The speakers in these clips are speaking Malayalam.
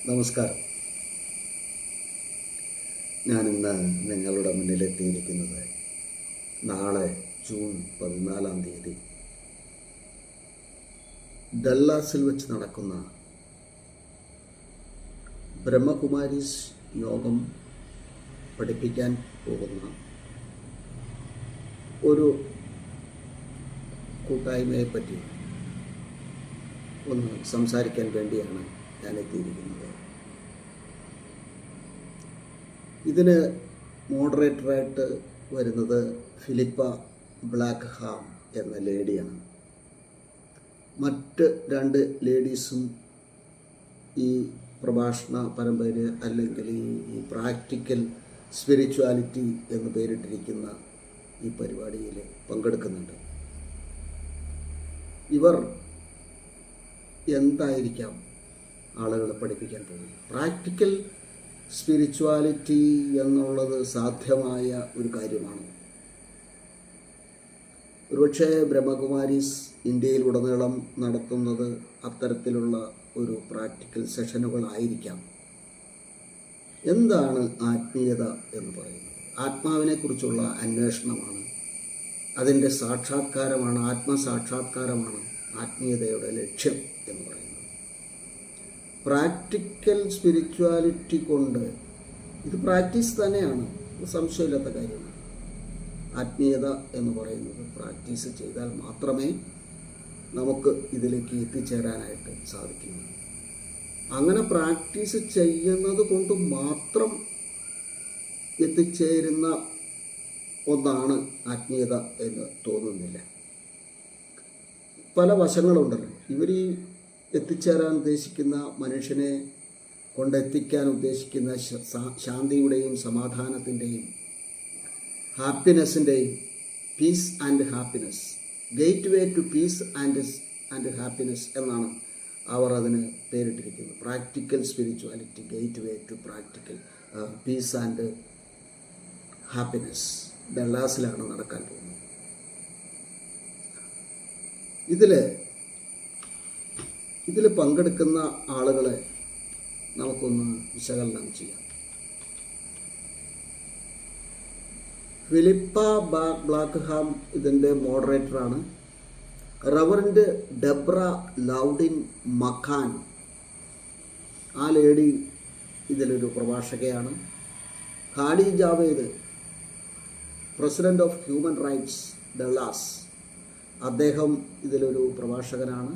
നമസ്കാരം. ഞാനിന്ന് നിങ്ങളുടെ മുന്നിലെത്തിയിരിക്കുന്നത് നാളെ ജൂൺ 14 ഡല്ലാസിൽ വെച്ച് നടക്കുന്ന ബ്രഹ്മകുമാരീസ് യോഗം പഠിപ്പിക്കാൻ പോകുന്ന ഒരു കൂട്ടായ്മയെപ്പറ്റി ഒന്ന് സംസാരിക്കാൻ വേണ്ടിയാണ് ഞാൻ എത്തിയിരിക്കുന്നത്. ഇതിന് മോഡറേറ്ററായിട്ട് വരുന്നത് ഫിലിപ്പ ബ്ലാക്ക്ഹാം എന്ന ലേഡിയാണ്. മറ്റ് 2 ലേഡീസും ഈ പ്രഭാഷണ പരമ്പര അല്ലെങ്കിൽ ഈ പ്രാക്ടിക്കൽ സ്പിരിച്വാലിറ്റി എന്ന് പേരിട്ടിരിക്കുന്ന ഈ പരിപാടിയിൽ പങ്കെടുക്കുന്നുണ്ട്. ഇവർ എന്തായിരിക്കാം ആളുകളെ പഠിപ്പിക്കാൻ പോകുന്നത്? പ്രാക്ടിക്കൽ സ്പിരിച്വാലിറ്റി എന്നുള്ളത് സാധ്യമായ ഒരു കാര്യമാണ്. ഒരുപക്ഷെ ബ്രഹ്മകുമാരീസ് ഇന്ത്യയിലുടനീളം നടത്തുന്നത് അത്തരത്തിലുള്ള ഒരു പ്രാക്ടിക്കൽ സെഷനുകളായിരിക്കാം. എന്താണ് ആത്മീയത എന്ന് പറയുന്നത്? ആത്മാവിനെക്കുറിച്ചുള്ള അന്വേഷണമാണ്, അതിൻ്റെ സാക്ഷാത്കാരമാണ്, ആത്മസാക്ഷാത്കാരമാണ് ആത്മീയതയുടെ ലക്ഷ്യം എന്ന് പറയുന്നത്. പ്രാക്ടിക്കൽ സ്പിരിച്വാലിറ്റി കൊണ്ട് ഇത് പ്രാക്ടീസ് തന്നെയാണ്, സംശയമില്ലാത്ത കാര്യമാണ്. ആത്മീയത എന്ന് പറയുന്നത് പ്രാക്ടീസ് ചെയ്താൽ മാത്രമേ നമുക്ക് ഇതിലേക്ക് എത്തിച്ചേരാനായിട്ട് സാധിക്കൂ. അങ്ങനെ പ്രാക്ടീസ് ചെയ്യുന്നത് കൊണ്ട് മാത്രം എത്തിച്ചേരുന്ന ഒന്നാണ് ആത്മീയത എന്ന് തോന്നുന്നില്ല. പല വശങ്ങളുണ്ടല്ലോ. ഇവർ ഈ എത്തിച്ചേരാൻ ഉദ്ദേശിക്കുന്ന, മനുഷ്യനെ കൊണ്ടെത്തിക്കാൻ ഉദ്ദേശിക്കുന്ന ശാന്തിയുടെയും സമാധാനത്തിൻ്റെയും ഹാപ്പിനെസ്സിൻ്റെയും, peace and happiness, gateway to peace and happiness എന്നാണ് അവർ അതിന് പേരിട്ടിരിക്കുന്നത്. Practical spirituality, gateway to practical peace and happiness ഡല്ലാസിലാണ് നടക്കാൻ പോകുന്നത്. ഇതിൽ പങ്കെടുക്കുന്ന ആളുകളെ നമുക്കൊന്ന് വിശകലനം ചെയ്യാം. ഫിലിപ്പ ബ്ലാക്ക്ഹാം ഇതിൻ്റെ മോഡറേറ്ററാണ്. റവറൻഡ് ഡെബ്ര ലൗഡിൻ മക്കാൻ, ആ ലേഡി ഇതിലൊരു പ്രഭാഷകയാണ്. Hadi Javed, president of human rights Dallas, അദ്ദേഹം ഇതിലൊരു പ്രഭാഷകനാണ്.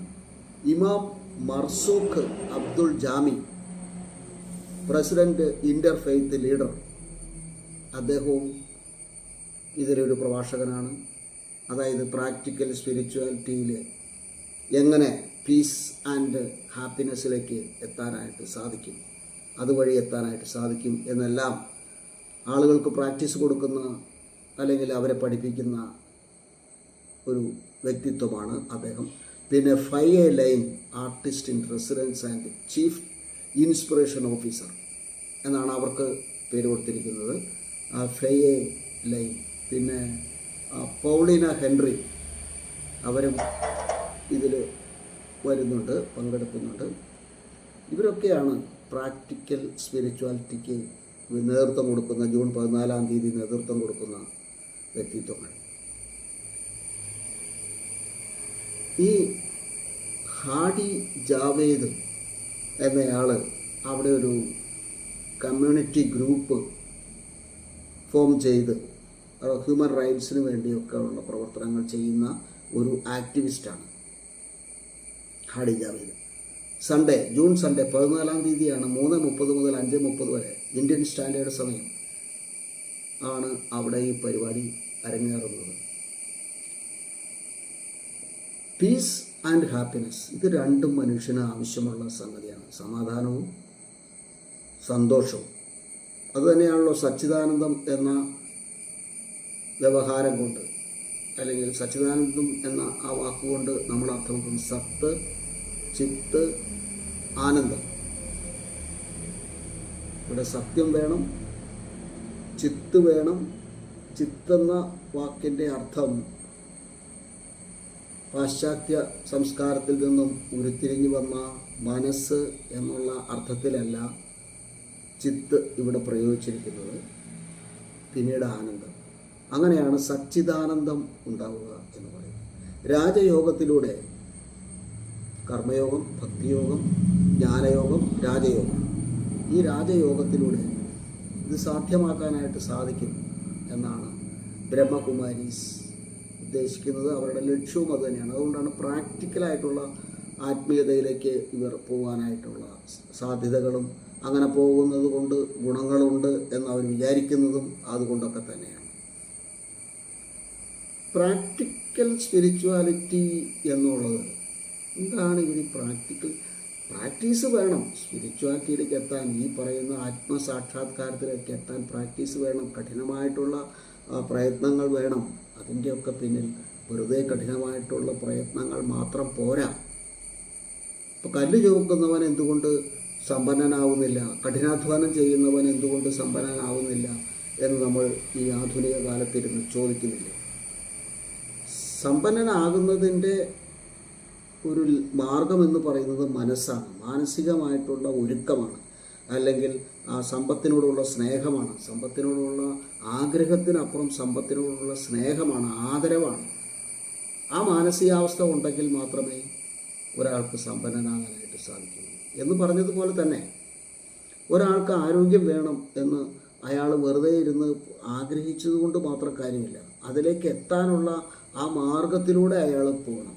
Imam Marzooq Abdul Jami, president interfaith leader, അദ്ദേഹവും ഇതിലൊരു പ്രഭാഷകനാണ്. അതായത് പ്രാക്ടിക്കൽ സ്പിരിച്വാലിറ്റിയിൽ എങ്ങനെ പീസ് ആൻഡ് ഹാപ്പിനെസ്സിലേക്ക് എത്താനായിട്ട് സാധിക്കും, അതുവഴി എത്താനായിട്ട് സാധിക്കും എന്നെല്ലാം ആളുകൾക്ക് പ്രാക്ടീസ് കൊടുക്കുന്ന അല്ലെങ്കിൽ അവരെ പഠിപ്പിക്കുന്ന ഒരു വ്യക്തിത്വമാണ് അദ്ദേഹം. പിന്നെ 5A line artist in residence and chief inspiration officer എന്നാണ് അവർക്ക് പേര് കൊടുത്തിരിക്കുന്നത്. 5A line. പിന്നെ പൗളീന ഹെൻറി, അവരും ഇതിൽ വരുന്നുണ്ട്, പങ്കെടുക്കുന്നുണ്ട്. ഇവരൊക്കെയാണ് പ്രാക്ടിക്കൽ സ്പിരിച്വാലിറ്റിക്ക് നേതൃത്വം കൊടുക്കുന്ന, ജൂൺ 14 നേതൃത്വം കൊടുക്കുന്ന വ്യക്തിത്വങ്ങൾ. ഈ ഹാഡി ജാവേദ് എന്നയാൾ അവിടെ ഒരു കമ്മ്യൂണിറ്റി ഗ്രൂപ്പ് ഫോം ചെയ്ത് ഹ്യൂമൻ റൈറ്റ്സിന് വേണ്ടിയൊക്കെ ഉള്ള പ്രവർത്തനങ്ങൾ ചെയ്യുന്ന ഒരു ആക്ടിവിസ്റ്റാണ് ഹാഡി ജാവേദ്. ജൂൺ 14 3:30 മുതൽ 5:30 വരെ ഇന്ത്യൻ സ്റ്റാൻഡേർഡ് സമയം ആണ് അവിടെ ഈ പരിപാടി അരങ്ങേറുന്നത്. പീസ് ആൻഡ് ഹാപ്പിനെസ്, ഇത് രണ്ടും മനുഷ്യന് ആവശ്യമുള്ള സംഗതിയാണ്. സമാധാനവും സന്തോഷവും. അതുതന്നെയാണല്ലോ സച്ചിദാനന്ദം എന്ന വ്യവഹാരം കൊണ്ട്, അല്ലെങ്കിൽ സച്ചിദാനന്ദം എന്ന ആ വാക്കുകൊണ്ട് നമ്മൾ അർത്ഥമാക്കുന്നത് സത്ത്, ചിത്ത്, ആനന്ദം. ഇവിടെ സത്യം വേണം, ചിത്ത് വേണം. ചിത്തെന്ന വാക്കിൻ്റെ അർത്ഥം പാശ്ചാത്യ സംസ്കാരത്തിൽ നിന്നും ഉരുത്തിരിഞ്ഞു വന്ന മനസ്സ് എന്നുള്ള അർത്ഥത്തിലല്ല ചിത്ത് ഇവിടെ പ്രയോഗിച്ചിരിക്കുന്നത്, പിന്നീട് ആനന്ദം. അങ്ങനെയാണ് സച്ചിദാനന്ദം ഉണ്ടാവുക എന്ന് പറയുന്നത്. രാജയോഗത്തിലൂടെ കർമ്മയോഗം, ഭക്തിയോഗം, ജ്ഞാനയോഗം, രാജയോഗം, ഈ രാജയോഗത്തിലൂടെ ഇത് സാധ്യമാക്കാനായിട്ട് സാധിക്കും എന്നാണ് ബ്രഹ്മകുമാരീസ് ഉദ്ദേശിക്കുന്നത്. അവരുടെ ലക്ഷ്യവും അത് തന്നെയാണ്. അതുകൊണ്ടാണ് പ്രാക്ടിക്കലായിട്ടുള്ള ആത്മീയതയിലേക്ക് ഇവർ പോകാനായിട്ടുള്ള സാധ്യതകളും അങ്ങനെ പോകുന്നത് കൊണ്ട് ഗുണങ്ങളുണ്ട് എന്നവർ വിചാരിക്കുന്നതും അതുകൊണ്ടൊക്കെ തന്നെയാണ്. പ്രാക്ടിക്കൽ സ്പിരിച്വാലിറ്റി എന്നുള്ളത് എന്താണ്? ഇവർ പ്രാക്ടീസ് വേണം. സ്പിരിച്വാലിറ്റിയിലേക്ക് എത്താൻ, ഈ പറയുന്ന ആത്മസാക്ഷാത്കാരത്തിലേക്ക് എത്താൻ പ്രാക്ടീസ് വേണം, കഠിനമായിട്ടുള്ള പ്രയത്നങ്ങൾ വേണം. അതിൻ്റെയൊക്കെ പിന്നിൽ വെറുതെ കഠിനമായിട്ടുള്ള പ്രയത്നങ്ങൾ മാത്രം പോരാ. ഇപ്പോൾ കല്ല് ചുമക്കുന്നവൻ എന്തുകൊണ്ട് സമ്പന്നനാവുന്നില്ല, കഠിനാധ്വാനം ചെയ്യുന്നവൻ എന്തുകൊണ്ട് സമ്പന്നനാവുന്നില്ല എന്ന് നമ്മൾ ഈ ആധുനിക കാലത്തിരുന്ന് ചോദിക്കുന്നില്ല. സമ്പന്നനാകുന്നതിൻ്റെ ഒരു മാർഗമെന്ന് പറയുന്നത് മനസ്സാണ്, മാനസികമായിട്ടുള്ള ഒരുക്കമാണ്, അല്ലെങ്കിൽ ആ സമ്പത്തിനോടുള്ള സ്നേഹമാണ്, സമ്പത്തിനോടുള്ള ആഗ്രഹത്തിനപ്പുറം സമ്പത്തിനോടുള്ള സ്നേഹമാണ്, ആദരവാണ്. ആ മാനസികാവസ്ഥ ഉണ്ടെങ്കിൽ മാത്രമേ ഒരാൾക്ക് സമ്പന്നനാകാനായിട്ട് സാധിക്കൂ. എന്ന് പറഞ്ഞതുപോലെ തന്നെ ഒരാൾക്ക് ആരോഗ്യം വേണം എന്ന് അയാൾ വെറുതെ ഇരുന്ന് ആഗ്രഹിച്ചതുകൊണ്ട് മാത്രം കാര്യമില്ല. അതിലേക്ക് എത്താനുള്ള ആ മാർഗത്തിലൂടെ അയാൾ പോകണം.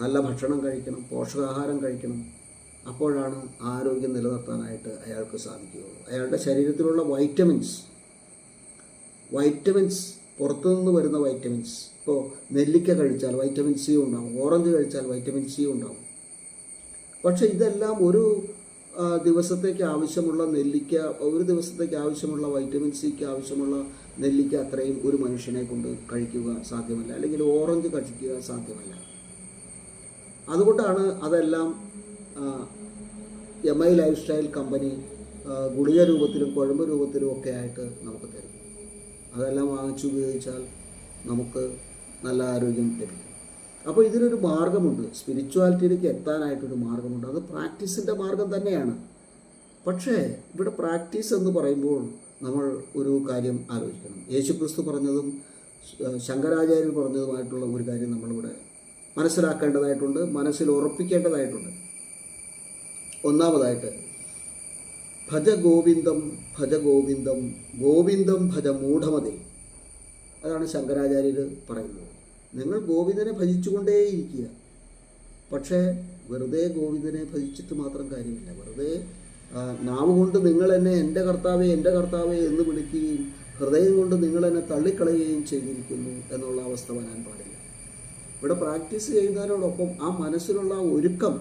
നല്ല ഭക്ഷണം കഴിക്കണം, പോഷകാഹാരം കഴിക്കണം. അപ്പോഴാണ് ആരോഗ്യം നിലനിർത്താനായിട്ട് അയാൾക്ക് സാധിക്കുകയുള്ളൂ. അയാളുടെ ശരീരത്തിലുള്ള വൈറ്റമിൻസ് പുറത്തുനിന്ന് വരുന്ന വൈറ്റമിൻസ്, ഇപ്പോൾ നെല്ലിക്ക കഴിച്ചാൽ വൈറ്റമിൻ സി ഉണ്ടാവും, ഓറഞ്ച് കഴിച്ചാൽ വൈറ്റമിൻ സി ഉണ്ടാവും. പക്ഷേ ഇതെല്ലാം ഒരു ദിവസത്തേക്ക് ആവശ്യമുള്ള നെല്ലിക്ക, ഒരു ദിവസത്തേക്ക് ആവശ്യമുള്ള വൈറ്റമിൻ സിക്ക് ആവശ്യമുള്ള നെല്ലിക്ക അത്രയും ഒരു മനുഷ്യനെ കൊണ്ട് കഴിക്കുക സാധ്യമല്ല, അല്ലെങ്കിൽ ഓറഞ്ച് കഴിക്കുക സാധ്യമല്ല. അതുകൊണ്ടാണ് അതെല്ലാം MI ലൈഫ് സ്റ്റൈൽ കമ്പനി ഗുളിക രൂപത്തിലും കുഴമ്പ് രൂപത്തിലും ഒക്കെ ആയിട്ട് നമുക്ക് തരും. അതെല്ലാം വാങ്ങിച്ച് ഉപയോഗിച്ചാൽ നമുക്ക് നല്ല ആരോഗ്യം ലഭിക്കും. അപ്പോൾ ഇതിനൊരു മാർഗമുണ്ട്, സ്പിരിച്വാലിറ്റിയിലേക്ക് എത്താനായിട്ടൊരു മാർഗമുണ്ട്. അത് പ്രാക്ടീസിൻ്റെ മാർഗം തന്നെയാണ്. പക്ഷേ ഇവിടെ പ്രാക്ടീസ് എന്ന് പറയുമ്പോൾ നമ്മൾ ഒരു കാര്യം ആലോചിക്കണം. യേശുക്രിസ്തു പറഞ്ഞതും ശങ്കരാചാര്യർ പറഞ്ഞതുമായിട്ടുള്ള ഒരു കാര്യം നമ്മളിവിടെ മനസ്സിലാക്കേണ്ടതായിട്ടുണ്ട്, മനസ്സിൽ ഉറപ്പിക്കേണ്ടതായിട്ടുണ്ട്. ഒന്നാമതായിട്ട് ഭജ ഗോവിന്ദം ഭജ ഗോവിന്ദം ഗോവിന്ദം ഭജ മൂഢമതി. അതാണ് ശങ്കരാചാര്യർ പറയുന്നത്. നിങ്ങൾ ഗോവിന്ദനെ ഭജിച്ചുകൊണ്ടേയിരിക്കുക. പക്ഷേ വെറുതെ ഗോവിന്ദനെ ഭജിച്ചിട്ട് മാത്രം കാര്യമില്ല. വെറുതെ നാവ് കൊണ്ട് നിങ്ങൾ എന്നെ എൻ്റെ കർത്താവേ എൻ്റെ കർത്താവേ എന്ന് വിളിക്കുകയും ഹൃദയം കൊണ്ട് നിങ്ങൾ എന്നെ തള്ളിക്കളയുകയും ചെയ്തിരിക്കുന്നു എന്നുള്ള അവസ്ഥ വരാൻ പാടില്ല. ഇവിടെ പ്രാക്ടീസ് ചെയ്യുന്നതിനോടൊപ്പം ആ മനസ്സിലുള്ള ഒരുക്കം,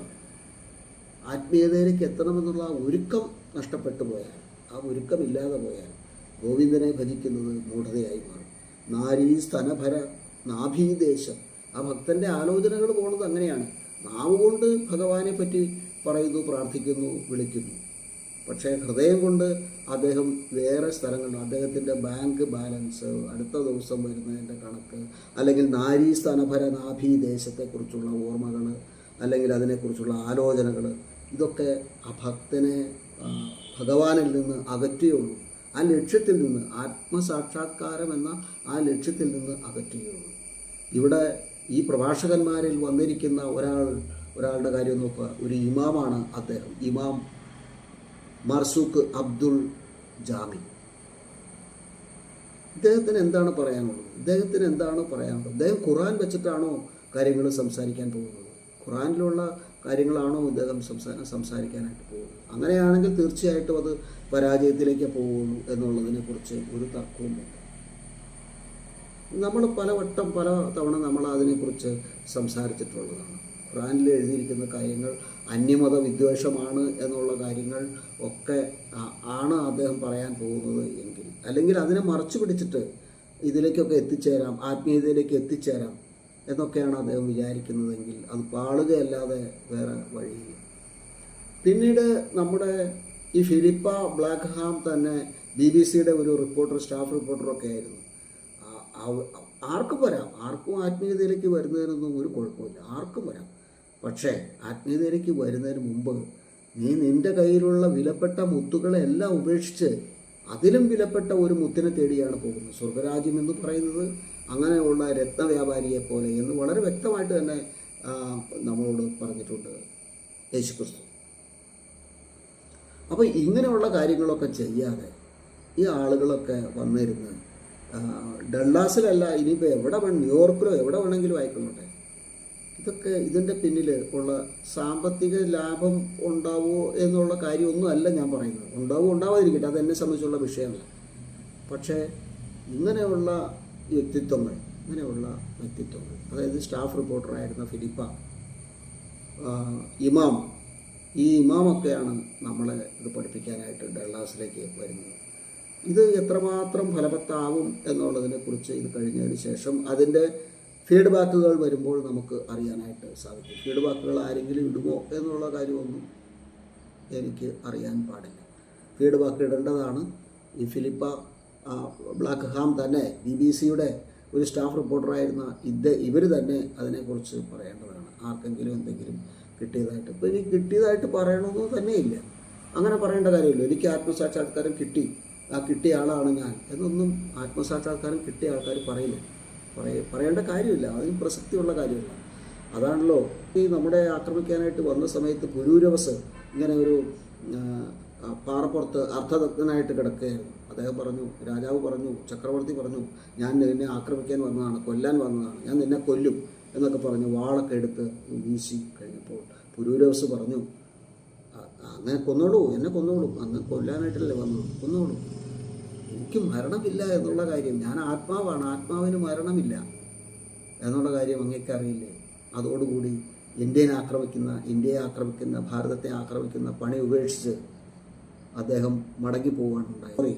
ആത്മീയതയിലേക്ക് എത്തണമെന്നുള്ള ഒരുക്കം നഷ്ടപ്പെട്ടു പോയാൽ, ആ ഒരുക്കമില്ലാതെ പോയാൽ ഗോവിന്ദനെ ഭജിക്കുന്നത് മൂഢതയായി മാറും. നാരീ സ്തനഭര നാഭീദേശം, ആ ഭക്തൻ്റെ ആലോചനകൾ പോകുന്നത് അങ്ങനെയാണ്. നാവ് കൊണ്ട് ഭഗവാനെ പറ്റി പറയുന്നു, പ്രാർത്ഥിക്കുന്നു, വിളിക്കുന്നു. പക്ഷേ ഹൃദയം കൊണ്ട് അദ്ദേഹം വേറെ സ്ഥലങ്ങളിൽ, അദ്ദേഹത്തിൻ്റെ ബാങ്ക് ബാലൻസ്, അടുത്ത ദിവസം വരുന്നതിൻ്റെ കണക്ക്, അല്ലെങ്കിൽ നാരീ സ്തനഭര നാഭീദേശത്തെക്കുറിച്ചുള്ള ഓർമ്മകൾ, അല്ലെങ്കിൽ അതിനെക്കുറിച്ചുള്ള ആലോചനകൾ, ഇതൊക്കെ ആ ഭക്തനെ ഭഗവാനിൽ നിന്ന് അകറ്റുകയുള്ളൂ. ആ ലക്ഷ്യത്തിൽ നിന്ന്, ആത്മസാക്ഷാത്കാരം എന്ന ആ ലക്ഷ്യത്തിൽ നിന്ന് അകറ്റുകയുള്ളൂ. ഇവിടെ ഈ പ്രഭാഷകന്മാരിൽ വന്നിരിക്കുന്ന ഒരാളുടെ കാര്യം നോക്കുക. ഒരു ഇമാമാണ് അദ്ദേഹം, ഇമാം മർസൂഖ് അബ്ദുൾ ജാമി. ഇദ്ദേഹത്തിന് എന്താണ് പറയാനുള്ളത്? അദ്ദേഹം ഖുർആൻ വെച്ചിട്ടാണോ കാര്യങ്ങൾ സംസാരിക്കാൻ പോകുന്നത്? ഖുർആനിലുള്ള കാര്യങ്ങളാണോ ഇദ്ദേഹം സംസാരിക്കാനായിട്ട് പോകുന്നത്? അങ്ങനെയാണെങ്കിൽ തീർച്ചയായിട്ടും അത് പരാജയത്തിലേക്ക് പോകുള്ളൂ എന്നുള്ളതിനെക്കുറിച്ച് ഒരു തർക്കവുമില്ല. നമ്മൾ പല തവണ നമ്മൾ അതിനെക്കുറിച്ച് സംസാരിച്ചിട്ടുള്ളതാണ്. ഖുർആനിൽ എഴുതിയിരിക്കുന്ന കാര്യങ്ങൾ അന്യമത വിദ്വേഷമാണ് എന്നുള്ള കാര്യങ്ങൾ ഒക്കെ ആണ് അദ്ദേഹം പറയാൻ പോകുന്നത് എങ്കിൽ, അല്ലെങ്കിൽ അതിനെ മറച്ചു പിടിച്ചിട്ട് ഇതിലേക്കൊക്കെ എത്തിച്ചേരാം, ആത്മീയതയിലേക്ക് എത്തിച്ചേരാം എന്നൊക്കെയാണ് അദ്ദേഹം വിചാരിക്കുന്നതെങ്കിൽ അത് പാളുകയല്ലാതെ വേറെ വഴിയില്ല. പിന്നീട് നമ്മുടെ ഈ ഫിലിപ്പ ബ്ലാക്ക്ഹാം തന്നെ BBC-യുടെ ഒരു റിപ്പോർട്ടർ, സ്റ്റാഫ് റിപ്പോർട്ടറൊക്കെ ആയിരുന്നു. ആർക്കും വരാം, ആർക്കും ആത്മീയതയിലേക്ക് വരുന്നതിനൊന്നും ഒരു കുഴപ്പമില്ല, ആർക്കും വരാം. പക്ഷേ ആത്മീയതയിലേക്ക് വരുന്നതിന് മുമ്പ് നീ നിൻ്റെ കയ്യിലുള്ള വിലപ്പെട്ട മുത്തുകളെ എല്ലാം ഉപേക്ഷിച്ച് അതിലും വിലപ്പെട്ട ഒരു മുത്തിനെ തേടിയാണ് പോകുന്നത്. സ്വർഗരാജ്യം എന്ന് പറയുന്നത് അങ്ങനെയുള്ള രത്നവ്യാപാരിയെ പോലെ എന്ന് വളരെ വ്യക്തമായിട്ട് തന്നെ നമ്മളോട് പറഞ്ഞിട്ടുണ്ട് യേശുക്രിസ്തു. അപ്പോൾ ഇങ്ങനെയുള്ള കാര്യങ്ങളൊക്കെ ചെയ്യാതെ ഈ ആളുകളൊക്കെ വന്നിരുന്ന് ഡള്ളാസിലല്ല, ഇനിയിപ്പോൾ എവിടെ ന്യൂയോർക്കിലോ എവിടെ വേണമെങ്കിലും ആയിക്കൊള്ളട്ടെ, ഇതൊക്കെ ഇതിൻ്റെ പിന്നിൽ ഉള്ള സാമ്പത്തിക ലാഭം ഉണ്ടാവുമോ എന്നുള്ള കാര്യമൊന്നും അല്ല ഞാൻ പറയുന്നത്. ഉണ്ടാവാതിരിക്കട്ടെ, അതെന്നെ സംബന്ധിച്ചുള്ള വിഷയമല്ല. പക്ഷേ ഇങ്ങനെയുള്ള വ്യക്തിത്വങ്ങൾ അതായത് സ്റ്റാഫ് റിപ്പോർട്ടറായിരുന്ന ഫിലിപ്പ, ഇമാം, ഈ ഇമാമൊക്കെയാണ് നമ്മളെ ഇത് പഠിപ്പിക്കാനായിട്ട് ഡള്ളാസിലേക്ക് വരുന്നത്. ഇത് എത്രമാത്രം ഫലവത്താവും എന്നുള്ളതിനെക്കുറിച്ച് ഇത് കഴിഞ്ഞതിന് ശേഷം അതിൻ്റെ ഫീഡ്ബാക്കുകൾ വരുമ്പോൾ നമുക്ക് അറിയാനായിട്ട് സാധിക്കും. ഫീഡ്ബാക്കുകൾ ആരെങ്കിലും ഇടുമോ എന്നുള്ള കാര്യമൊന്നും എനിക്ക് അറിയാൻ പാടില്ല. ഫീഡ്ബാക്ക് ഇടേണ്ടതാണ് ഈ ഫിലിപ്പ ബ്ലാക്ക്ഹാം തന്നെ, BBC-യുടെ ഒരു സ്റ്റാഫ് റിപ്പോർട്ടറായിരുന്ന ഇവർ തന്നെ അതിനെക്കുറിച്ച് പറയേണ്ടതാണ്. ആർക്കെങ്കിലും എന്തെങ്കിലും കിട്ടിയതായിട്ട്, ഇപ്പോൾ എനിക്ക് കിട്ടിയതായിട്ട് പറയണമെന്ന് തന്നെയില്ല, അങ്ങനെ പറയേണ്ട കാര്യമില്ല. എനിക്ക് ആത്മസാക്ഷാത്കാരം കിട്ടി, ആ കിട്ടിയ ആളാണ് ഞാൻ എന്നൊന്നും ആത്മസാക്ഷാത്കാരം കിട്ടിയ ആൾക്കാർ പറയേണ്ട കാര്യമില്ല, അതിന് പ്രസക്തിയുള്ള കാര്യമില്ല. അതാണല്ലോ ഈ നമ്മുടെ ആക്രമിക്കാനായിട്ട് വന്ന സമയത്ത് പുരൂരവസ് ഇങ്ങനെ ഒരു പാറപ്പുറത്ത് അർദ്ധദഗ്ധനായിട്ട് കിടക്കുകയായിരുന്നു. അദ്ദേഹം പറഞ്ഞു, രാജാവ് പറഞ്ഞു, ചക്രവർത്തി പറഞ്ഞു, ഞാൻ നിന്നെ ആക്രമിക്കാൻ വന്നതാണ്, കൊല്ലാൻ വന്നതാണ്, ഞാൻ നിന്നെ കൊല്ലും എന്നൊക്കെ പറഞ്ഞു വാളൊക്കെ എടുത്ത് വീശി കഴിഞ്ഞപ്പോൾ പുരൂരവസ് പറഞ്ഞു, അങ്ങനെ കൊന്നോളൂ, എന്നെ കൊന്നോളൂ, അങ്ങ് കൊല്ലാനായിട്ടല്ലേ വന്നത്, കൊന്നോളൂ, എനിക്ക് മരണമില്ല എന്നുള്ള കാര്യം, ഞാൻ ആത്മാവാണ്, ആത്മാവിന് മരണമില്ല എന്നുള്ള കാര്യം അങ്ങേക്കറിയില്ലേ? അതോടുകൂടി ഇന്ത്യയെ ആക്രമിക്കുന്ന ഭാരതത്തെ ആക്രമിക്കുന്ന പണി ഉപേക്ഷിച്ച് അദ്ദേഹം മടങ്ങിപ്പോവാണ് ഉണ്ടായത്.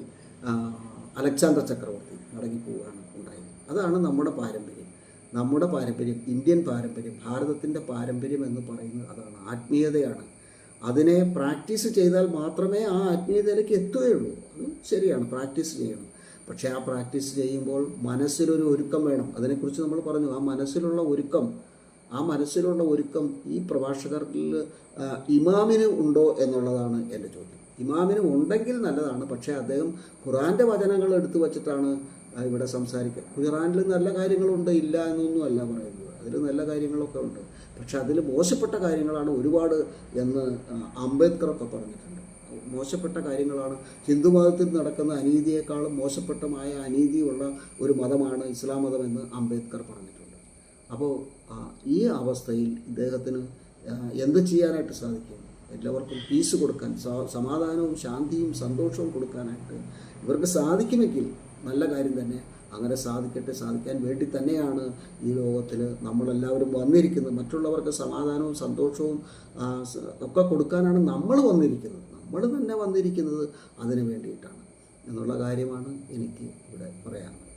അലക്സാണ്ടർ ചക്രവർത്തി മടങ്ങിപ്പോവാണ് ഉണ്ടായത്. അതാണ് നമ്മുടെ പാരമ്പര്യം, ഇന്ത്യൻ പാരമ്പര്യം, ഭാരതത്തിൻ്റെ പാരമ്പര്യം എന്ന് പറയുന്നത് അതാണ്, ആത്മീയതയാണ്. അതിനെ പ്രാക്ടീസ് ചെയ്താൽ മാത്രമേ ആ ആത്മീയതയിലേക്ക് എത്തുകയുള്ളൂ. അത് ശരിയാണ്, പ്രാക്ടീസ് ചെയ്യണം. പക്ഷേ ആ പ്രാക്ടീസ് ചെയ്യുമ്പോൾ മനസ്സിലൊരു ഒരുക്കം വേണം. അതിനെക്കുറിച്ച് നമ്മൾ പറഞ്ഞു. ആ മനസ്സിലുള്ള ഒരുക്കം ഈ പ്രഭാഷകരിൽ ഇമാമിന് ഉണ്ടോ എന്നുള്ളതാണ് എൻ്റെ ചോദ്യം. ഇമാമിന് ഉണ്ടെങ്കിൽ നല്ലതാണ്. പക്ഷേ അദ്ദേഹം ഖുറാൻ്റെ വചനങ്ങൾ എടുത്തു വച്ചിട്ടാണ് ഇവിടെ സംസാരിക്കുക. ഖുറാനിൽ നല്ല കാര്യങ്ങളുണ്ട്, ഇല്ല എന്നൊന്നും അല്ല പറയുന്നത്, അതിൽ നല്ല കാര്യങ്ങളൊക്കെ ഉണ്ട്. പക്ഷെ അതിൽ മോശപ്പെട്ട കാര്യങ്ങളാണ് ഒരുപാട് എന്ന് അംബേദ്കറൊക്കെ പറഞ്ഞിട്ടുണ്ട്. മോശപ്പെട്ട കാര്യങ്ങളാണ്, ഹിന്ദു മതത്തിൽ നടക്കുന്ന അനീതിയേക്കാളും മോശപ്പെട്ടമായ അനീതിയുള്ള ഒരു മതമാണ് ഇസ്ലാം മതം എന്ന് അംബേദ്കർ പറഞ്ഞിട്ടുണ്ട്. അപ്പോൾ ഈ അവസ്ഥയിൽ ഇദ്ദേഹത്തിന് എന്ത് ചെയ്യാനായിട്ട് സാധിക്കും? എല്ലാവർക്കും പീസ് കൊടുക്കാൻ, സമാധാനവും ശാന്തിയും സന്തോഷവും കൊടുക്കാനായിട്ട് ഇവർക്ക് സാധിക്കുമെങ്കിൽ നല്ല കാര്യം തന്നെ. അങ്ങനെ സാധിക്കാൻ വേണ്ടി തന്നെയാണ് ഈ ലോകത്തിൽ നമ്മളെല്ലാവരും വന്നിരിക്കുന്നത്. മറ്റുള്ളവർക്ക് സമാധാനവും സന്തോഷവും ഒക്കെ കൊടുക്കാനാണ് നമ്മൾ തന്നെ വന്നിരിക്കുന്നത് അതിന് വേണ്ടിയിട്ടാണ് എന്നുള്ള കാര്യമാണ് എനിക്ക് ഇവിടെ പറയാനുള്ളത്.